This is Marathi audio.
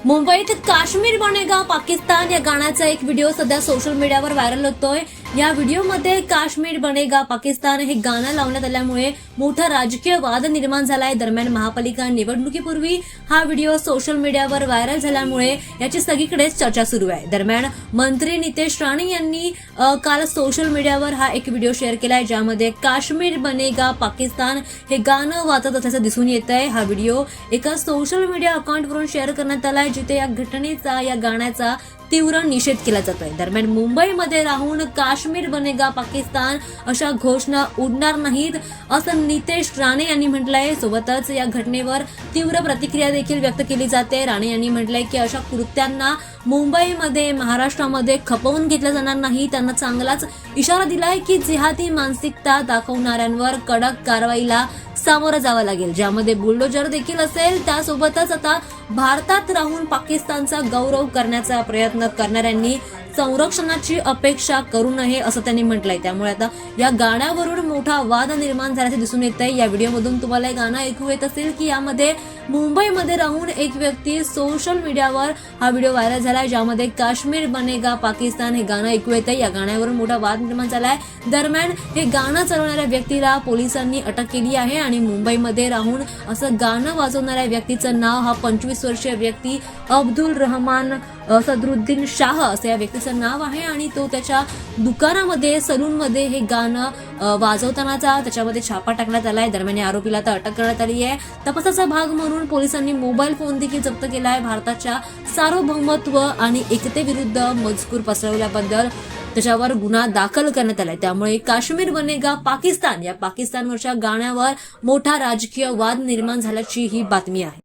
मुंबईत काश्मीर बनेगा पाकिस्तान या गाण्याचा एक व्हिडिओ सध्या सोशल मीडियावर व्हायरल होतोय। या व्हिडिओमध्ये काश्मीर बनेगा पाकिस्तान हे गाणं लावण्यात आल्यामुळे मोठा राजकीय वाद निर्माण झालाय। दरम्यान महापालिका निवडणुकीपूर्वी हा व्हिडिओ सोशल मीडियावर व्हायरल झाल्यामुळे याची सगळीकडेच चर्चा सुरू आहे। दरम्यान मंत्री नितेश राणे यांनी काल सोशल मीडियावर हा एक व्हिडिओ शेअर केलाय, ज्यामध्ये काश्मीर बनेगा पाकिस्तान हे गाणं वाजत असल्याचं दिसून येत आहे। हा व्हिडिओ एका सोशल मीडिया अकाउंटवरून शेअर करण्यात आलाय, जिथे या घटनेचा, या गाण्याचा तीव्र निषेध केला जातोय। दरम्यान मुंबईमध्ये राहून काश्मीर बनेगा पाकिस्तान अशा घोषणा उडणार नाहीत असं नितेश राणे यांनी म्हटलंय। सोबतच या घटनेवर तीव्र प्रतिक्रिया देखील व्यक्त केली जाते। राणे यांनी म्हटलंय की अशा कृत्यांना मुंबईमध्ये, महाराष्ट्रामध्ये खपवून घेतलं जाणार नाही। त्यांना चांगलाच इशारा दिलाय की जिहादी मानसिकता दाखवणाऱ्यांवर कडक कारवाईला सामोरं जावं लागेल, ज्यामध्ये बुलडोजर देखील असेल। त्यासोबतच आता भारतात राहून पाकिस्तानचा गौरव करण्याचा प्रयत्न करणाऱ्यांनी संरक्षणाची अपेक्षा करू नये असं त्यांनी म्हटलंय। त्यामुळे आता या गाण्यावरून मोठा वाद निर्माण झाल्याचे दिसून येत आहे। या व्हिडिओमधून तुम्हाला हे गाणं ऐकू येत असेल की यामध्ये मुंबईमध्ये राहून एक व्यक्ती सोशल मीडियावर हा व्हिडिओ व्हायरल झालाय, ज्यामध्ये काश्मीर बनेगा पाकिस्तान हे गाणं ऐकू येत आहे। या गाण्यावरून मोठा वाद निर्माण झालाय। दरम्यान हे गाणं चालवणाऱ्या व्यक्तीला पोलिसांनी अटक केली आहे आणि मुंबईमध्ये राहून असं गाणं वाजवणाऱ्या व्यक्तीचं नाव हा 25 वर्षीय व्यक्ती अब्दुल रहमान सदरुद्दीन शाह असं या व्यक्तीचं नाव आहे आणि तो त्याच्या दुकानामध्ये, सलूनमध्ये हे गाणं वाजवतानाचा त्याच्यामध्ये छापा टाकण्यात आलाय। दरम्यान या आरोपीला आता अटक करण्यात आली आहे। तपासाचा भाग म्हणून पोलिसांनी मोबाईल फोन देखील जप्त केलाय। भारताच्या सार्वभौमत्व आणि एकतेविरुद्ध मजकूर पसरवल्याबद्दल त्याच्यावर गुन्हा दाखल करण्यात आलाय। त्यामुळे काश्मीर बनेगा पाकिस्तान या पाकिस्तानवरच्या गाण्यावर मोठा राजकीय वाद निर्माण झाल्याची ही बातमी आहे।